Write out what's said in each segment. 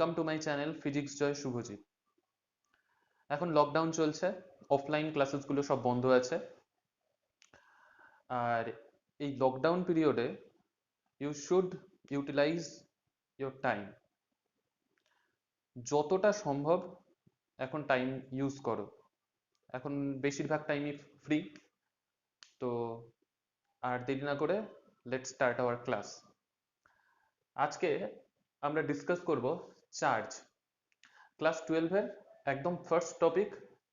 Welcome to my channel physics Joy Subhajit. এখন lockdown চলছে, offline ক্লাসেসগুলো সব বন্ধ আছে। আর এই লকডাউন পিরিয়ডে you should utilise your time. যতটা সম্ভব এখন টাইম ইউজ করো। এখন বেশিরভাগ টাইমই ফ্রি। তো আর দেরি না করে লেটস স্টার্ট আওয়ার ক্লাস। আজকে আমরা ডিসকাস করব চার্জ। ক্লাস 12-এর একদম ফার্স্ট টপিক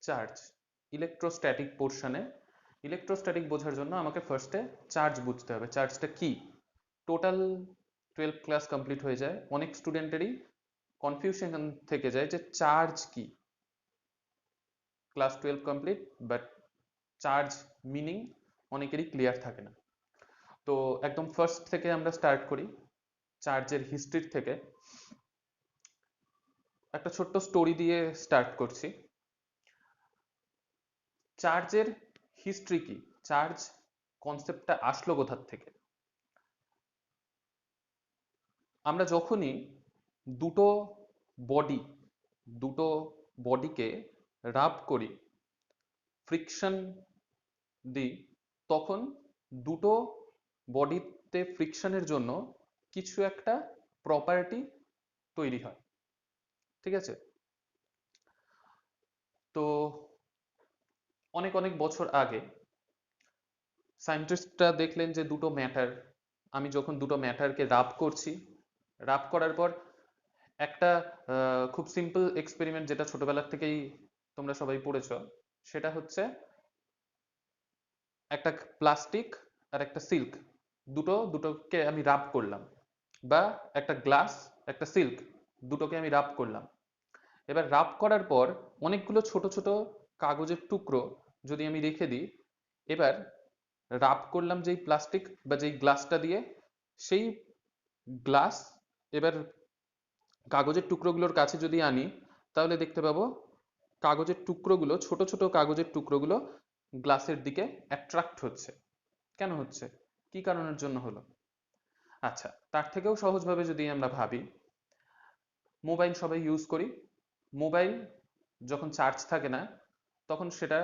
চার্জ। ইলেকট্রোস্ট্যাটিক পোর্শনে ইলেকট্রোস্ট্যাটিক বোঝার জন্য আমাকে ফার্স্টে চার্জ বুঝতে হবে। চার্জটা কি? টোটাল 12 ক্লাস কমপ্লিট হয়ে যায়, অনেক স্টুডেন্টেরই কনফিউশন থেকে যায় যে চার্জ কি। Class 12 complete, but charge meaning অনেকেরই ক্লিয়ার থাকে না। তো একদম ফার্স্ট থেকে আমরা স্টার্ট করি, চার্জের হিস্ট্রি থেকে। একটা ছোট্ট স্টোরি দিয়ে স্টার্ট করছি। চার্জের হিস্ট্রি কি, চার্জ কনসেপ্টটা আসলো কোথার থেকে? আমরা যখনই দুটো বডি দুটো বডিকে রাব করি, ফ্রিকশন দিই, তখন দুটো বডিতে ফ্রিকশনের জন্য কিছু একটা প্রপার্টি তৈরি হয়। ঠিক আছে? তো অনেক অনেক বছর আগে সায়েন্টিস্টরা দেখলেন যে দুটো ম্যাটার, আমি যখন দুটো ম্যাটারকে রাব করছি, রাব করার পর একটা খুব সিম্পল এক্সপেরিমেন্ট যেটা ছোটবেলার থেকেই তোমরা সবাই পড়েছ, সেটা হচ্ছে একটা প্লাস্টিক আর একটা সিল্ক, দুটোকে আমি রাব করলাম, বা একটা গ্লাস একটা সিল্ক, দুটোকে আমি রাব করলাম। এবার রাব করার পর অনেকগুলো ছোট ছোট কাগজের টুকরো যদি আমি রেখে দিই, এবার রাব করলাম যেই প্লাস্টিক বা যেই গ্লাসটা দিয়ে, সেই গ্লাস এবার কাগজের টুকরোগুলোর কাছে যদি আনি, তাহলে দেখতে পাবো কাগজের টুকরোগুলো, ছোট ছোট কাগজের টুকরোগুলো গ্লাসের দিকে অ্যাট্রাক্ট হচ্ছে। কেন হচ্ছে? কি কারণের জন্য হলো? আচ্ছা, তার থেকেও সহজভাবে যদি আমরা ভাবি, মোবাইল সবাই ইউজ করি। মোবাইল যখন চার্জ থাকে না, তখন সেটা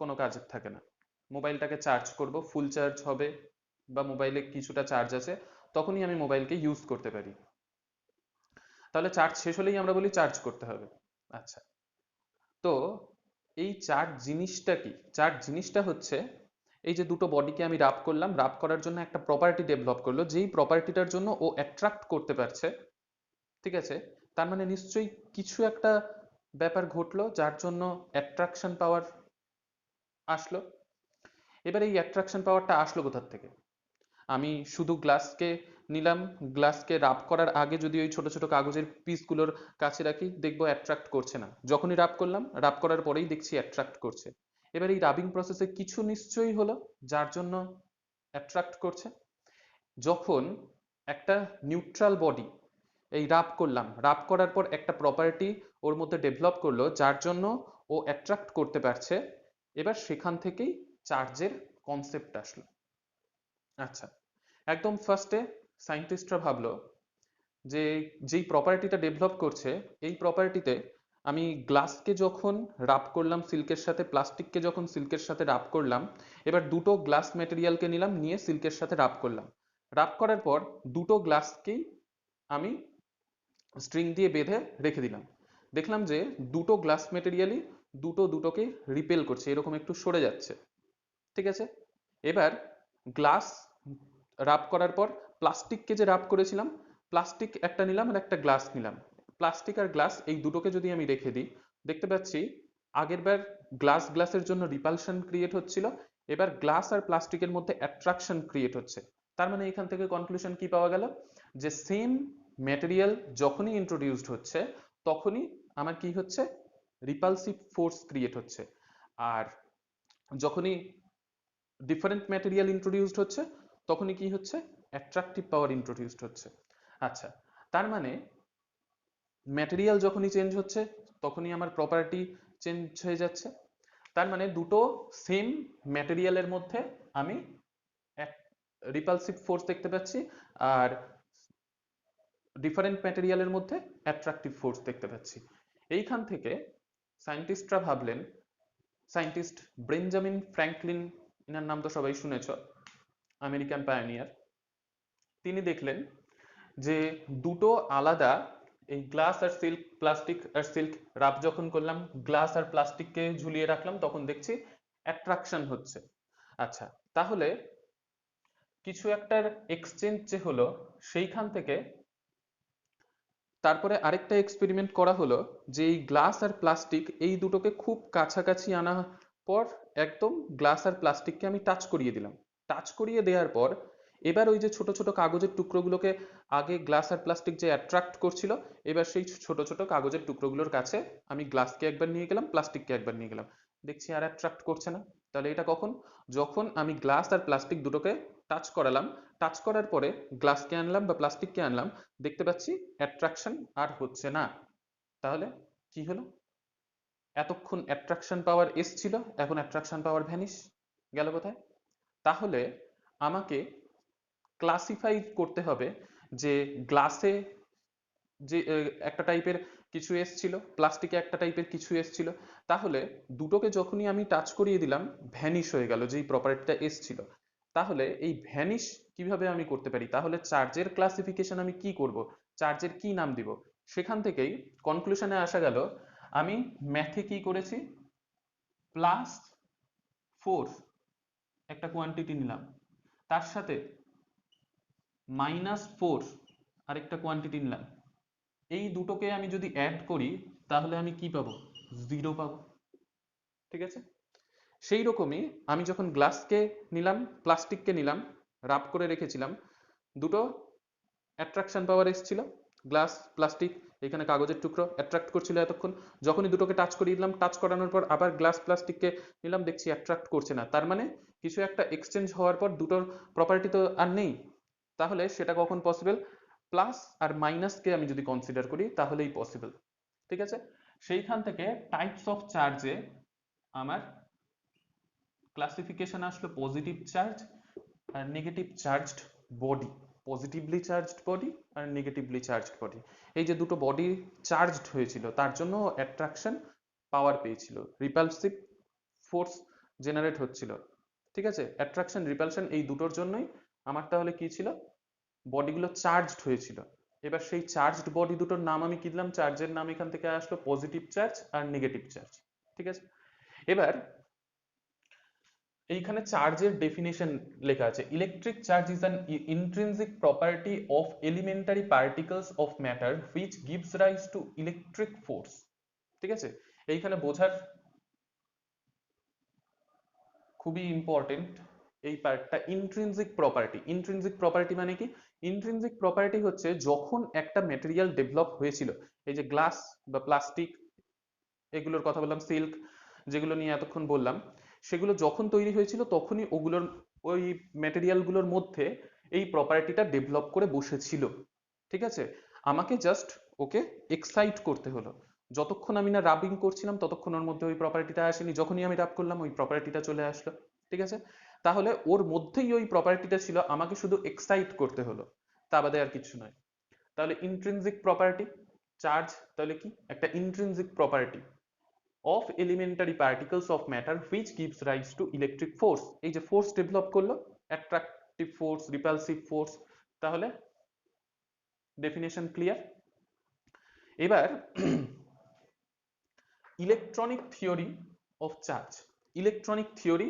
কোনো কাজের থাকে না। মোবাইলটাকে চার্জ করব, ফুল চার্জ হবে বা মোবাইলে কিছুটা চার্জ আছে, তখনই আমি মোবাইলকে ইউজ করতে পারি। তাহলে চার্জ শেষ হলেই আমরা বলি চার্জ করতে হবে। আচ্ছা, তো এই চার্জ জিনিসটা কি? চার্জ জিনিসটা হচ্ছে এই যে দুটো বডিকে আমি রাব করলাম, রাব করার জন্য একটা প্রপার্টি ডেভেলপ করলো, যেই প্রপার্টিটার জন্য ও অ্যাট্রাক্ট করতে পারছে। ঠিক আছে? তার মানে নিশ্চয়ই কিছু একটা ব্যাপার ঘটলো যার জন্য অ্যাট্রাকশন পাওয়ার আসলো। এবার এই অ্যাট্রাকশন পাওয়ারটা আসলো কোথার থেকে? আমি শুধু গ্লাসকে নিলাম, গ্লাসকে রাব করার আগে যদি ওই ছোট ছোট কাগজের পিসগুলোর কাছে রাখি, দেখবো অ্যাট্রাক্ট করছে না। যখনই রাব করলাম, রাব করার পরেই দেখছি অ্যাট্রাক্ট করছে। এবার এই রাবিং প্রসেসে কিছু নিশ্চয়ই হলো যার জন্য অ্যাট্রাক্ট করছে। যখন একটা নিউট্রাল বডি এই রাব করলাম, রাব করার পর একটা প্রপার্টি ওর মধ্যে ডেভেলপ করলো যার জন্য ও অ্যাট্রাক্ট করতে পারছে, এবার সেখান থেকেই চার্জের কনসেপ্ট আসলো। আচ্ছা, একদম ফার্স্টে সায়েন্টিস্টরা ভাবলো যে যেই প্রপার্টিটা ডেভেলপ করছে, এই প্রপার্টিতে আমি গ্লাসকে যখন রাব করলাম সিল্কের সাথে, প্লাস্টিককে যখন সিল্কের সাথে রাব করলাম, এবার দুটো গ্লাস ম্যাটেরিয়ালকে নিলাম, নিয়ে সিল্কের সাথে রাব করলাম। রাব করার পর দুটো গ্লাসকেই আমি স্ট্রিং দিয়ে বেঁধে রেখে দিলাম। দেখলাম যে দুটো গ্লাস মেটেরিয়ালই দুটোকে রিপেল করছে, এরকম একটু সরে যাচ্ছে। ঠিক আছে? এবার গ্লাস রাব করার পর প্লাস্টিককে যে রাব করেছিলাম, প্লাস্টিক একটা নিলাম আর একটা গ্লাস নিলাম। প্লাস্টিক আর গ্লাস এই দুটোকে যদি আমি রেখে দিই, দেখতে পাচ্ছি আগের বার গ্লাসের জন্য রিপালশন ক্রিয়েট হচ্ছিল, এবার গ্লাস আর প্লাস্টিকের মধ্যে অ্যাট্রাকশন ক্রিয়েট হচ্ছে। তার মানে এখান থেকে কনক্লুশন কি পাওয়া গেল? যে সেম ম্যাটেরিয়াল যখনই ইন্ট্রোডিউসড হচ্ছে, তখনই আমার কি হচ্ছে? রিপালসিভ ফোর্স ক্রিয়েট হচ্ছে। আর যখনই ডিফারেন্ট ম্যাটেরিয়াল ইন্ট্রোডিউসড হচ্ছে, তখনই কি হচ্ছে? অ্যাট্রাকটিভ পাওয়ার ইন্ট্রোডিউসড হচ্ছে। আচ্ছা, তার মানে ম্যাটেরিয়াল যখনই চেঞ্জ হচ্ছে, তখনই আমার প্রপার্টি চেঞ্জ হয়ে যাচ্ছে। তার মানে দুটো সেম ম্যাটেরিয়ালের মধ্যে আমি রিপালসিভ ফোর্স দেখতে পাচ্ছি, আর ডিফারেন্ট ম্যাটেরিয়ালের মধ্যে অ্যাট্রাকটিভ ফোর্স দেখতে পাচ্ছি। এইখান থেকে সায়েন্টিস্টরা ভাবলেন, সায়েন্টিস্ট বেঞ্জামিন ফ্র্যাঙ্কলিন, এনার নাম তো সবাই শুনেছ, আমেরিকান পায়োনিয়ার, তিনি দেখলেন যে দুটো আলাদা, এই গ্লাস আর সিল্ক, প্লাস্টিক আর সিল্ক রাব যখন করলাম, গ্লাস আর প্লাস্টিককে ঝুলিয়ে রাখলাম, তখন দেখছি অ্যাট্রাকশন হচ্ছে। আচ্ছা, তাহলে কিছু একটার এক্সচেঞ্জ যে হলো, সেইখান থেকে তারপরে আরেকটা এক্সপেরিমেন্ট করা হলো যে এই গ্লাস আর প্লাস্টিক এই দুটোকে খুব কাছাকাছি আনা পর একদম গ্লাস আর প্লাস্টিককে আমি টাচ করিয়ে দিলাম। টাচ করিয়ে দেওয়ার পর এবার ওই যে ছোট ছোট কাগজের টুকরোগুলোকে, আগে গ্লাস আর প্লাস্টিক যে অ্যাট্রাক্ট করছিল, এবার সেই ছোট ছোট কাগজের টুকরোগুলোর কাছে আমি গ্লাসকে একবার নিয়ে গেলাম, প্লাস্টিককে একবার নিয়ে গেলাম, দেখছি আর অ্যাট্রাক্ট করছে না। তাহলে এটা কখন? যখন আমি গ্লাস আর প্লাস্টিক দুটোকে টাচ করালাম, টাচ করার পরে গ্লাসকে আনলাম বা প্লাস্টিককে আনলাম, দেখতে পাচ্ছি অ্যাট্রাকশন আর হচ্ছে না। তাহলে কি হলো? এতক্ষণ অ্যাট্রাকশন পাওয়ার এসছিল, এখন অ্যাট্রাকশন পাওয়ার ভ্যানিশ গেল কোথায়? তাহলে আমাকে ক্লাসিফাই করতে হবে যে গ্লাসে যে একটা টাইপের কিছু এসছিল, প্লাস্টিকে একটা টাইপের কিছু এসছিল, তাহলে দুটোকে যখনই আমি টাচ করিয়ে দিলাম ভ্যানিশ হয়ে গেল যেই প্রপার্টিটা এসছিল। তাহলে এই ভ্যানিশ কিভাবে আমি করতে পারি? তাহলে চার্জের ক্লাসিফিকেশন আমি কি করব, চার্জের কি নাম দিব? সেখান থেকেই কনক্লুশনে আসা গেল, আমি ম্যাথে কি করেছি, প্লাস ফোর্স একটা কোয়ান্টিটি নিলাম, তার সাথে মাইনাস ফোর্স আরেকটা কোয়ান্টিটি নিলাম, এই দুটোকে আমি যদি অ্যাড করি তাহলে আমি কি পাবো? জিরো পাবো। ঠিক আছে, সেই রকমই আমি যখন গ্লাসকে নিলাম, প্লাস্টিককে নিলাম, রাব করে রেখেছিলাম, দুটো অ্যাট্রাকশন পাওয়ার এসেছিল, গ্লাস প্লাস্টিক এখানে কাগজের টুকরো অ্যাট্রাক্ট করছিল এতক্ষণ, যখনই দুটোকে টাচ করিয়ে দিলাম, টাচ করানোর পর আবার গ্লাস প্লাস্টিককে নিলাম, দেখছি অ্যাট্রাক্ট করছে না। তার মানে কিছু একটা এক্সচেঞ্জ হওয়ার পর দুটোর প্রপার্টি তো আর নেই। তাহলে সেটা কখন পসিবল? প্লাস আর মাইনাসকে আমি যদি কনসিডার করি তাহলেই পসিবল। ঠিক আছে, সেইখান থেকে টাইপস অফ চার্জে আমার ক্লাসিফিকেশন আসলো পজিটিভ চার্জ আর negative charged body, positively charged body আর নেগেটিভলি চার্জড বডি। এই যে দুটো বডি চার্জড হয়েছিল তার জন্য অ্যাট্রাকশন পাওয়ার পেয়েছিল, রিপালসিভ ফোর্স জেনারেট হচ্ছিল। ঠিক আছে, অ্যাট্রাকশন রিপালশন এই দুটোর জন্যই আমার তাহলে কি ছিল, বডিগুলো চার্জড হয়েছিল। এবার সেই চার্জড বডি দুটোর নাম আমি কি দিলাম, চার্জের নাম এখান থেকে আসলো পজিটিভ চার্জ আর নেগেটিভ চার্জ। ঠিক আছে, এবার এইখানে চার্জের ডেফিনেশন লেখা আছে, electric charge is an intrinsic property of elementary particles of matter which gives rise to electric force. ঠিক আছে, এইখানে বোঝার খুবই ইম্পর্টেন্ট এই পার্টটা, ইন্ট্রিনসিক প্রপার্টি। ইন্ট্রিনসিক প্রপার্টি মানে কি? ইন্ট্রিনসিক প্রপার্টি হচ্ছে যখন একটা ম্যাটেরিয়াল ডেভেলপ হয়েছিল, এই যে গ্লাস বা প্লাস্টিক এগুলোর কথা বললাম, সিল্ক যেগুলো নিয়ে এতক্ষণ বললাম, সেগুলো যখন তৈরি হয়েছিল তখনই ওগুলোর ওই ম্যাটেরিয়ালগুলোর মধ্যে এই প্রপার্টিটা ডেভেলপ করে বসেছিল। ঠিক আছে, আমাকে জাস্ট ওকে এক্সাইট করতে হলো, যতক্ষণ আমি না রাবিং করছিলাম ততক্ষণ ওর মধ্যে ওই প্রপার্টিটা আসেনি, যখনই আমি রাব করলাম ওই প্রপার্টিটা চলে আসলো। ঠিক আছে, তাহলে ওর মধ্যেই ওই প্রপার্টিটা ছিল, আমাকে শুধু এক্সাইট করতে হলো, তা বাদে আর কিছু নয়। তাহলে ইন্ট্রিনসিক প্রপার্টি, চার্জ তাহলে কি? একটা intrinsic property of elementary particles of matter which gives rise to electric force। এই যে ফোর্স ডেভেলপ করলো, অ্যাট্রাকটিভ ফোর্স, রিপালসিভ ফোর্স। তাহলে ডেফিনেশন ক্লিয়ার। এবার electronic theory of charge, electronic theory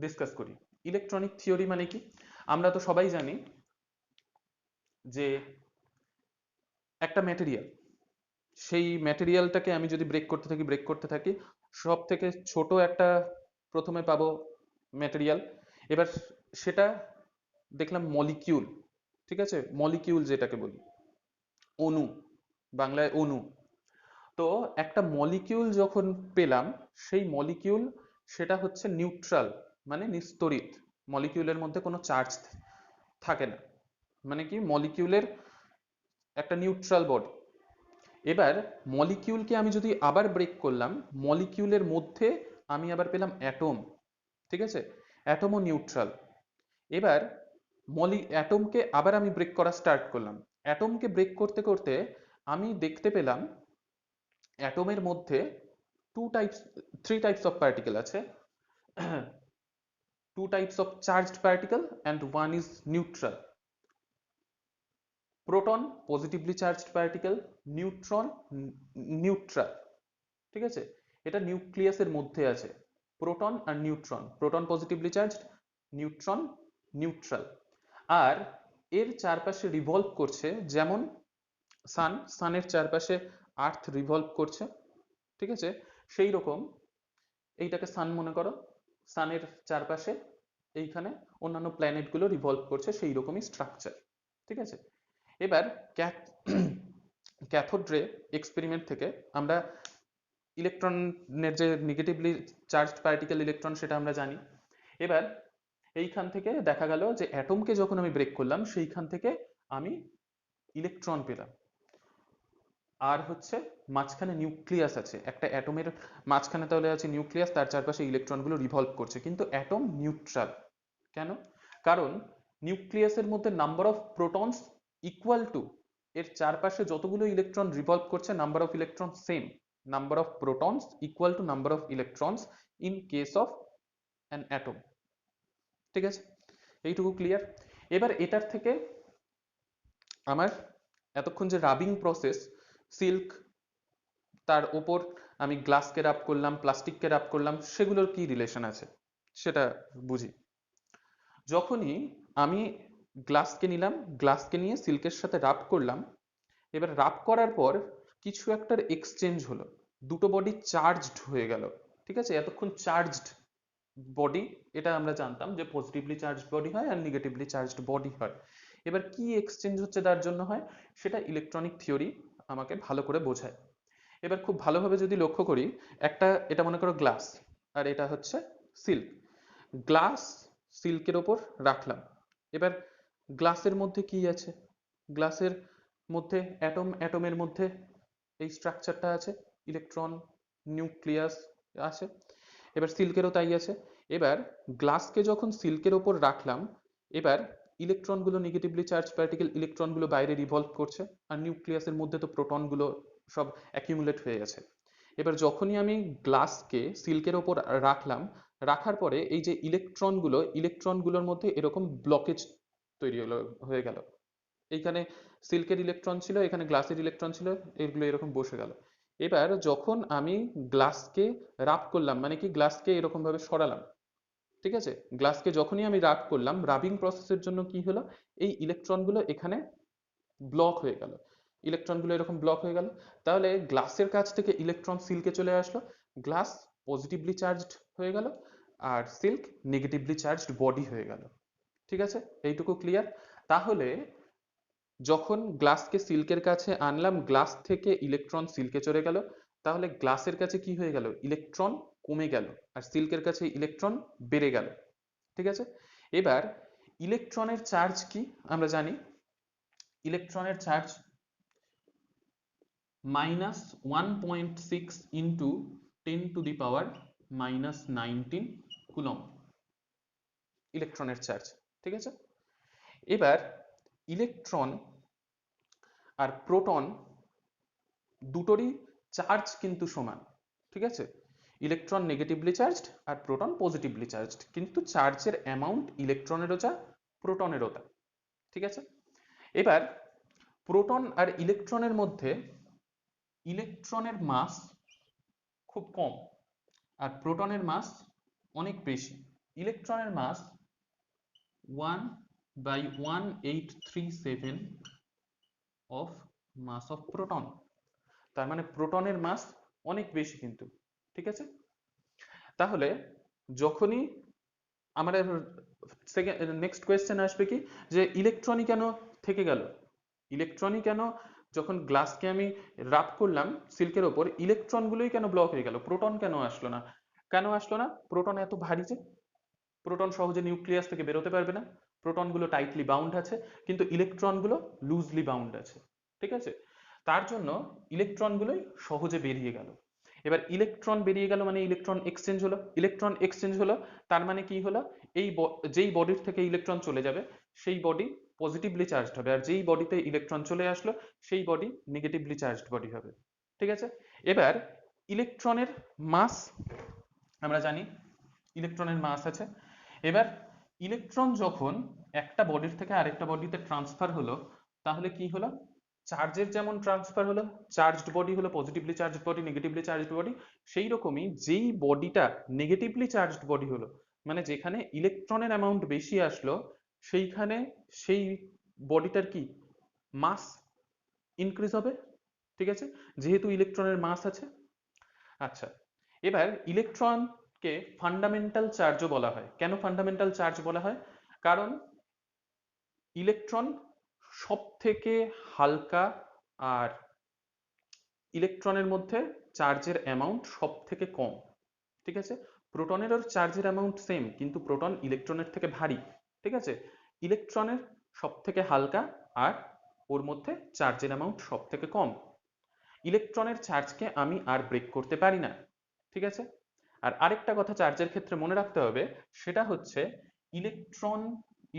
discuss করি। Electronic theory মানে কি? আমরা তো সবাই জানি যে একটা ম্যাটেরিয়াল, সেই ম্যাটেরিয়ালটাকে আমি যদি ব্রেক করতে থাকি, ব্রেক করতে থাকি, সব থেকে ছোট একটা প্রথমে পাবো ম্যাটেরিয়াল, এবার সেটা দেখলাম মলিকিউল। ঠিক আছে, মলিকিউল যেটাকে বলি, অণু, বাংলায় অণু। তো একটা মলিকিউল যখন পেলাম, সেই মলিকিউল সেটা হচ্ছে নিউট্রাল, মানে নিস্তড়িত, মলিকিউলের মধ্যে কোনো চার্জ থাকে না, মানে কি মলিকিউলের একটা নিউট্রাল বডি। এবার মলিকিউলকে আমি যদি আবার ব্রেক করলাম, মলিকিউলের মধ্যে আমি আবার পেলাম অ্যাটম। ঠিক আছে, অ্যাটমও নিউট্রাল। এবার অ্যাটমকে আবার আমি ব্রেক করা স্টার্ট করলাম, অ্যাটমকে ব্রেক করতে করতে আমি দেখতে পেলাম অ্যাটমের মধ্যে থ্রি টাইপস অফ পার্টিকেল আছে। two types of charged particle and one is neutral. Proton positively charged particle, neutron neutral. ঠিক আছে, এটা নিউক্লিয়াসের মধ্যে আছে। প্রোটন আর neutron, proton positively charged, neutron neutral. আর এর চারপাশে রিভলভ করছে, যেমন সানের চারপাশে আর্থ রিভলভ করছে, ঠিক আছে, সেই রকম এইটাকে সান মনে করো, সানের চারপাশে এইখানে অন্যান্য প্ল্যানেটগুলো রিভলভ করছে, সেই রকমই স্ট্রাকচার। ঠিক আছে, এবার ক্যাথোড রে এক্সপেরিমেন্ট থেকে আমরা ইলেকট্রনের যে নেগেটিভলি চার্জড পার্টিকেল ইলেকট্রন সেটা আমরা জানি। এবার এইখান থেকে দেখা গেল যে অ্যাটমকে যখন আমি ব্রেক করলাম সেইখান থেকে আমি ইলেকট্রন পেলাম। আর হচ্ছে মাঝখানে নিউক্লিয়াস আছে, একটা অ্যাটমের মাঝখানে তাহলে আছে নিউক্লিয়াস, তার চারপাশে ইলেকট্রনগুলো রিভলভ করছে, কিন্তু অ্যাটম নিউট্রাল। কেন? কারণ নিউক্লিয়াসের মধ্যে number of protons equal to এর চারপাশে যতগুলো ইলেকট্রন রিভলভ করছে number of electron same, number of protons equal to number of electrons in case of an atom. ঠিক আছে, এইটুকু ক্লিয়ার। এবার এটার থেকে আমার এতক্ষণ যে রাবিং প্রসেস, সিল্ক, তার ওপর আমি গ্লাসকে রাব করলাম, প্লাস্টিককে রাব করলাম, সেগুলোর কি রিলেশন আছে সেটা বুঝি। যখনই আমি গ্লাসকে নিলাম, গ্লাসকে নিয়ে সিল্কের সাথে রাব করলাম, এবার রাব করার পর কিছু একটার এক্সচেঞ্জ হলো, দুটো বডি চার্জড হয়ে গেল। ঠিক আছে, এতক্ষণ চার্জড বডি এটা আমরা জানতাম যে পজিটিভলি চার্জড বডি হয় আর নেগেটিভলি চার্জড বডি হয়। এবার কি এক্সচেঞ্জ হচ্ছে তার জন্য হয় সেটা ইলেকট্রনিক থিওরি আমাকে ভালো করে বোঝায়। এবার খুব ভালোভাবে যদি লক্ষ্য করি, একটা এটা মনে করো গ্লাস আর এটা হচ্ছে সিল্ক। গ্লাস সিল্কের ওপর রাখলাম, এবার গ্লাসের মধ্যে কি আছে? গ্লাসের মধ্যে অ্যাটম, অ্যাটমের মধ্যে এই স্ট্রাকচারটা আছে, ইলেকট্রন নিউক্লিয়াস আছে। এবার সিল্কেরও তাই আছে। এবার গ্লাসকে যখন সিল্কের ওপর রাখলাম, এবার ইলেকট্রনগুলো নেগেটিভলি চার্জ পার্টিকেল ইলেকট্রনগুলো বাইরে রিভলভ করছে, আর নিউক্লিয়াসের মধ্যে তো প্রোটনগুলো সব অ্যাকিউমুলেট হয়ে গেছে। এবার যখনই আমি গ্লাসকে সিল্কের ওপর রাখলাম, রাখার পরে এই যে ইলেকট্রনগুলোর মধ্যে এরকম ব্লকেজ তৈরি হয়ে গেল। এইখানে সিল্কের ইলেকট্রন ছিল, এখানে গ্লাসের ইলেকট্রন ছিল, এগুলো এরকম বসে গেল। এবার যখন আমি গ্লাসকে রাব করলাম, মানে কি গ্লাসকে এরকম ভাবে সরালাম, ঠিক আছে, গ্লাসকে যখনই আমি রাব করলাম, রাবিং প্রসেসের জন্য কি হলো, এই ইলেকট্রনগুলো এখানে ব্লক হয়ে গেল, ইলেকট্রনগুলো এরকম ব্লক হয়ে গেল। তাহলে গ্লাসের কাছ থেকে ইলেকট্রন সিল্কে চলে আসলো, গ্লাস পজিটিভলি চার্জড হয়ে গেল আর সিল্ক নেগেটিভলি চার্জড বডি হয়ে গেল। ঠিক আছে, এইটুকু ক্লিয়ার। তাহলে যখন গ্লাসকে সিল্কের কাছে আনলাম, গ্লাস থেকে ইলেকট্রন সিল্কে চলে গেল, তাহলে গ্লাসের কাছে কি হয়ে গেল, ইলেকট্রন কমে গেল আর সিল্কের কাছে ইলেকট্রন বেড়ে গেল। ঠিক আছে, এবার ইলেকট্রনের চার্জ কি আমরা জানি, ইলেকট্রনের চার্জ -1.6 ইন্টু 10⁻⁻19 কুলম্ব ইলেকট্রনের চার্জ। ঠিক আছে, এবার ইলেকট্রন আর প্রোটন দুটোরই চার্জ কিন্তু সমান। ঠিক আছে, ইলেকট্রন নেগেটিভলি চার্জড আর প্রোটন পজিটিভলি চার্জড, কিন্তু চার্জের অ্যামাউন্ট ইলেকট্রনেরও যা প্রোটনেরও তা। ঠিক আছে, এবার প্রোটন আর ইলেকট্রনের মধ্যে ইলেকট্রনের মাস খুব কম আর প্রোটনের মাস অনেক বেশি। ইলেকট্রনের মাস 1/1837 অফ মাস অফ প্রোটন, তার মানে প্রোটনের মাস অনেক বেশি কিন্তু। ঠিক আছে, তাহলে যখনই আমাদের নেক্সট কোয়েশ্চেন আসবে কি, যে ইলেকট্রনই কেন থেকে গেল, ইলেকট্রনই কেন, যখন গ্লাসকে আমি রাব করলাম সিল্কের ওপর, ইলেকট্রনগুলোই কেন ব্লক হয়ে গেল, প্রোটন কেন আসলো না? কেন আসলো না? প্রোটন এত ভারী যে, প্রোটন সহজে নিউক্লিয়াস থেকে বেরোতে পারবে না, প্রোটনগুলো টাইটলি বাউন্ড আছে, কিন্তু ইলেকট্রনগুলো লুজলি বাউন্ড আছে। ঠিক আছে, তার জন্য ইলেকট্রনগুলোই সহজে বেরিয়ে গেল। এবার ইলেকট্রন বেরিয়ে গেল মানে ইলেকট্রন এক্সচেঞ্জ হলো, ইলেকট্রন এক্সচেঞ্জ হলো, তার মানে কি হলো, এই যেই বডির থেকে ইলেকট্রন চলে যাবে সেই বডি পজিটিভলি চার্জড হবে, আর যেই বডিতে ইলেকট্রন চলে আসলো সেই বডি নেগেটিভলি চার্জড বডি হবে। ঠিক আছে, এবার ইলেকট্রনের মাস আমরা জানি, ইলেকট্রনের মাস আছে। এবার ইলেকট্রন যখন একটা বডির থেকে আরেকটা বডিতে ট্রান্সফার হলো, তাহলে কি হলো, চার্জের যেমন ট্রান্সফার হলো, চার্জড বডি হলো positively charged body, negatively charged body, সেই রকমই যেই বডিটা নেগেটিভলি চার্জড বডি হলো, মানে যেখানে ইলেকট্রনের অ্যামাউন্ট বেশি আসলো, সেইখানে সেই বডিটার কি মাস ইনক্রিজ হবে। ঠিক আছে, যেহেতু ইলেকট্রনের মাস আছে। আচ্ছা, এবার ইলেকট্রনকে ফান্ডামেন্টাল চার্জও বলা হয়। কেন ফান্ডামেন্টাল চার্জ বলা হয়? কারণ ইলেকট্রন সব থেকে হালকা, আর ইলেকট্রনের মধ্যে চার্জের অ্যামাউন্ট সব থেকে কম। ঠিক আছে, প্রোটনেরও চার্জের অ্যামাউন্ট সেম, কিন্তু প্রোটন ইলেকট্রনের থেকে ভারী। ঠিক আছে, ইলেকট্রনের সব থেকে হালকা, আর ওর মধ্যে চার্জের অ্যামাউন্ট সব থেকে কম। ইলেকট্রনের চার্জকে আমি আর ব্রেক করতে পারি না। ঠিক আছে, আর আরেকটা কথা চার্জের ক্ষেত্রে মনে রাখতে হবে, সেটা হচ্ছে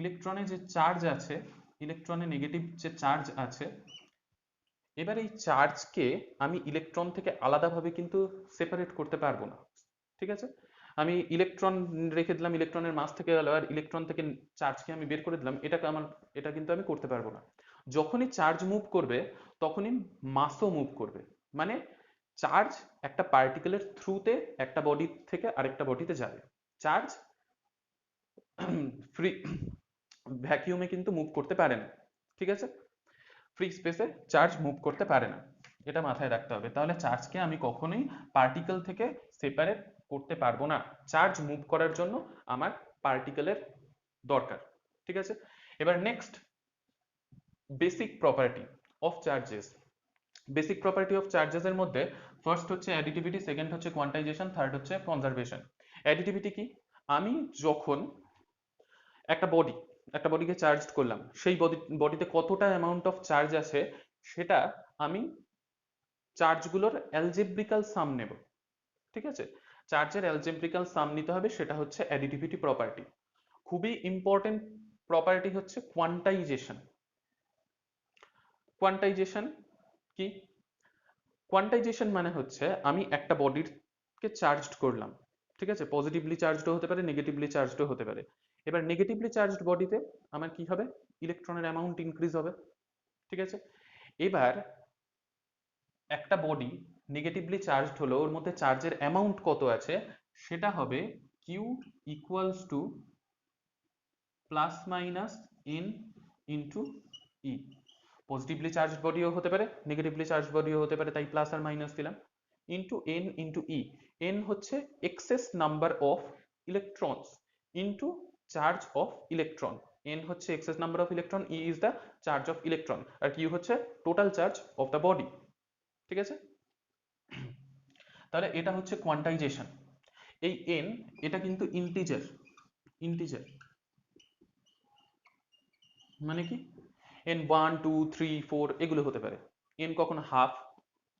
ইলেকট্রনে যে চার্জ আছে, ইলেকট্রনে নেগেটিভ যে চার্জ আছে, এবার এই চার্জকে আমি ইলেকট্রন থেকে আলাদাভাবে কিন্তু সেপারেট করতে পারবো না। ঠিক আছে, আমি ইলেকট্রন রেখে দিলাম ইলেকট্রনের মাস থেকে গেল, আর ইলেকট্রন থেকে চার্জকে আমি বের করে দিলাম, এটা কিন্তু আমি করতে পারবো না। যখনই চার্জ মুভ করবে তখনই মাসও মুভ করবে। মানে চার্জ একটা পার্টিকেলের থ্রুতে একটা বডি থেকে আরেকটা বডিতে যাবে। চার্জ ফ্রি ভ্যাকিউমে কিন্তু মুভ করতে পারে না। ঠিক আছে, ফ্রি স্পেসে চার্জ মুভ করতে পারে না, এটা মাথায় রাখতে হবে। তাহলে চার্জকে আমি কখনোই পার্টিকেল থেকে সেপারেট করতে পারবো না। চার্জ মুভ করার জন্য আমার পার্টিকেলের দরকার। ঠিক আছে, এবার next, basic property of charges. Basic property of charges এর মধ্যে ফার্স্ট হচ্ছে অ্যাডিটিভিটি, সেকেন্ড হচ্ছে কোয়ান্টাইজেশন, থার্ড হচ্ছে কনজারভেশন। অ্যাডিটিভিটি কি? আমি যখন একটা বডিকে চার্জ করলাম, সেই বডিতে কতটা অ্যামাউন্ট অফ চার্জ আছে সেটা আমি চার্জগুলোর অ্যালজেব্রিক্যাল সাম নেব। ঠিক আছে, চার্জের অ্যালজেব্রিক্যাল সাম নিতে হবে, সেটা হচ্ছে অ্যাডিটিভিটি প্রপার্টি। খুবই ইম্পর্টেন্ট প্রপার্টি হচ্ছে কোয়ান্টাইজেশন। কোয়ান্টাইজেশন কি? কোয়ান্টাইজেশন মানে হচ্ছে আমি একটা বডিকে চার্জড করলাম। ঠিক আছে, পজিটিভলি চার্জড হতে পারে, নেগেটিভলি চার্জড হতে পারে। এবার নেগেটিভলি চার্জড বডিতে আমার কি হবে, ইলেকট্রনের অ্যামাউন্ট ইনক্রিজ হবে। ঠিক আছে, এবার একটা বডি নেগেটিভলি চার্জড হলো, ওর মধ্যে চার্জের অ্যামাউন্ট কত আছে, সেটা হবে Q equals to plus minus N into E. Positively charged বডিও হতে পারে, নেগেটিভলি চার্জড বডিও হতে পারে, তাই প্লাস আর মাইনাস দিলাম, into N into E. N হচ্ছে excess number of electrons into charge of electron. N হচ্ছে excess number of electron, E is the charge of electron, আর কিউ হচ্ছে total charge of the body. ঠিক আছে, তাহলে এটা হচ্ছে কোয়ান্টাইজেশন। এই এন, এটা কিন্তু ইন্টিজার। ইন্টিজার মানে কি, এন 1 2 3 4 এগুলো হতে পারে, এন কখনো হাফ,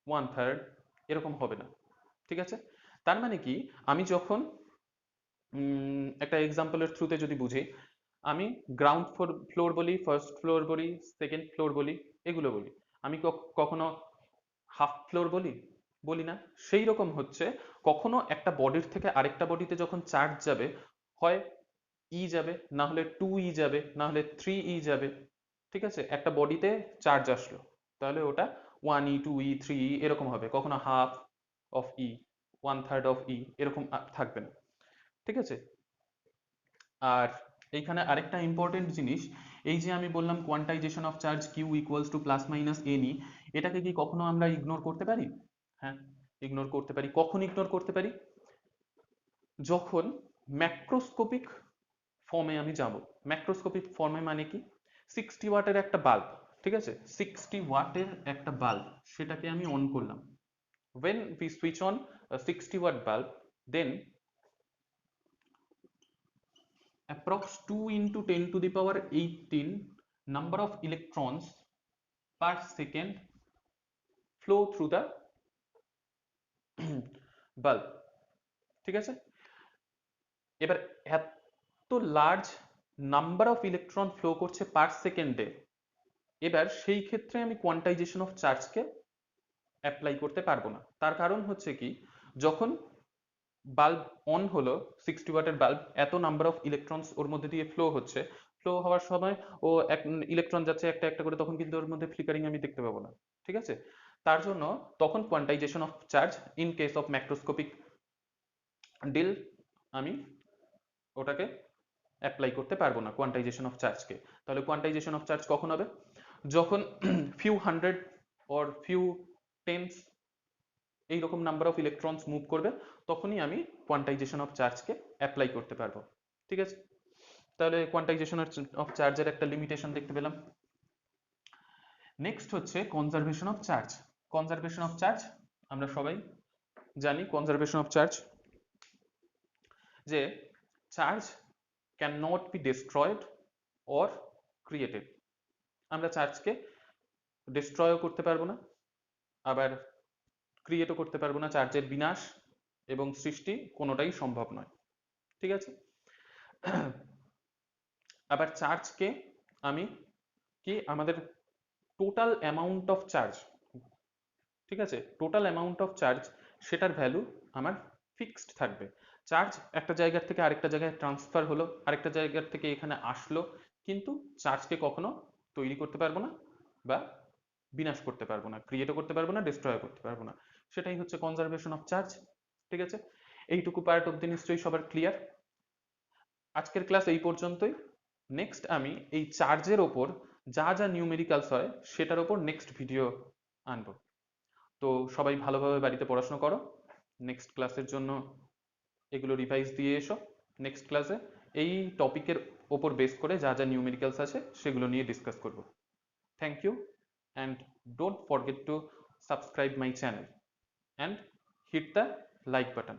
1/3 এরকম হবে না। ঠিক আছে, তার মানে কি, আমি যখন একটা এক্সাম্পলের থ্রুতে যদি বুঝি, আমি গ্রাউন্ড ফ্লোর বলি, ফার্স্ট ফ্লোর বলি, সেকেন্ড ফ্লোর বলি, এগুলো বলি, আমি কখনো হাফ ফ্লোর বলি, বলি না। সেই রকম হচ্ছে, কখনো একটা বডির থেকে আরেকটা বডিতে যখন চার্জ যাবে, হয় ই যাবে, না হলে 2e যাবে, না হলে 3e যাবে। ঠিক আছে, একটা বডিতে চার্জ আসলো, তাহলে ওটা 1e 2e 3e এরকম হবে, কখনো হাফ অফ ই, 1/3 অফ ই এরকম থাকবে না। ঠিক আছে, আর এইখানে আরেকটা ইম্পর্টেন্ট জিনিস, এই যে আমি বললাম quantization of charge Q equals to plus minus N E, এটাকে কি কখনো আমরা ইগনোর করতে পারি? হ্যাঁ, ইগনোর করতে পারি। কখন ইগনোর করতে পারি? যখন ম্যাক্রোস্কোপিক ফর্মে আমি যাব। ম্যাক্রোস্কোপিক ফর্মে মানে কি, 60 ওয়াটের একটা বাল্ব, ঠিক আছে, 60 ওয়াটের একটা বাল্ব, সেটাকে আমি অন করলাম। when we switch on a 60 watt bulb, then approx 2 into 10 to the power 18 number of electrons per second flow through the bulb। ঠিক আছে, এবার এত large number of electron flow করছে পার সেকেন্ডে, এবার সেই ক্ষেত্রে আমি কোয়ান্টাইজেশন অফ চার্জকে অ্যাপ্লাই করতে পারবো না। তার কারণ হচ্ছে কি, যখন বাল্ব অন হলো, 60 ওয়াটের বাল্ব, এত নাম্বার অফ ইলেকট্রনস ওর মধ্যে দিয়ে ফ্লো হচ্ছে, ফ্লো হওয়ার সময় ও এক ইলেকট্রন যাচ্ছে একটা একটা করে, তখন কিন্তু ওর মধ্যে ফ্লিকারিং আমি দেখতে পাবো না, ঠিক আছে? তার জন্য তখন quantisation of charge in case of macroscopic deal আমি ওটাকে অ্যাপ্লাই করতে পারবো না কোয়ান্টাইজেশন অফ চার্জকে। তাহলে কোয়ান্টাইজেশন অফ চার্জ কখন হবে? যখন few hundred or few tense এইরকম নাম্বার অফ ইলেকট্রনস মুভ করবে, তখনই আমি কোয়ান্টাইজেশন অফ চার্জকে অ্যাপ্লাই করতে পারবো, ঠিক আছে? তাহলে কোয়ান্টাইজেশন অফ চার্জের একটা লিমিটেশন দেখতে পেলাম। নেক্সট হচ্ছে conservation of charge. Conservation of charge আমরা সবাই জানি, কনজারভেশন অফ চার্জ যে charge can not be destroyed or created. আমরা চার্জকে ডিস্ট্রয়ও করতে পারবো না, আবার ক্রিয়েটও করতে পারবো না। চার্জের বিনাশ এবং সৃষ্টি কোনোটাই সম্ভব নয়, ঠিক আছে? আবার চার্জকে আমি কি, আমাদের টোটাল অ্যামাউন্ট অফ চার্জ, ঠিক আছে, টোটাল অ্যামাউন্ট অফ চার্জ, সেটার ভ্যালু আমার ফিক্সড থাকবে। চার্জ একটা জায়গার থেকে আরেকটা জায়গায় ট্রান্সফার হলো, আরেকটা জায়গার থেকে এখানে আসলো, কিন্তু চার্জকে কখনো তৈরি করতে পারবো না বা বিনাশ করতে পারবো না, ক্রিয়েটও করতে পারবো না, ডিস্ট্রয় করতে পারবো না। সেটাই হচ্ছে কনজারভেশন অফ চার্জ, ঠিক আছে? এইটুকু পার্ট অব্দি নিশ্চয়ই সবার ক্লিয়ার। আজকের ক্লাস এই পর্যন্তই। নেক্সট আমি এই চার্জের ওপর যা যা নিউমেরিক্যালস হয় সেটার ওপর নেক্সট ভিডিও আনবো। তো সবাই ভালোভাবে বাড়িতে পড়াশোনা করো, নেক্সট ক্লাসের জন্য এগুলো রিভাইজ দিয়ে এসো। নেক্সট ক্লাসে এই টপিকের ওপর বেস করে যা যা নিউমেরিক্যালস আছে সেগুলো নিয়ে ডিসকাস করব। Thank you, and don't forget to subscribe my channel and hit the like button.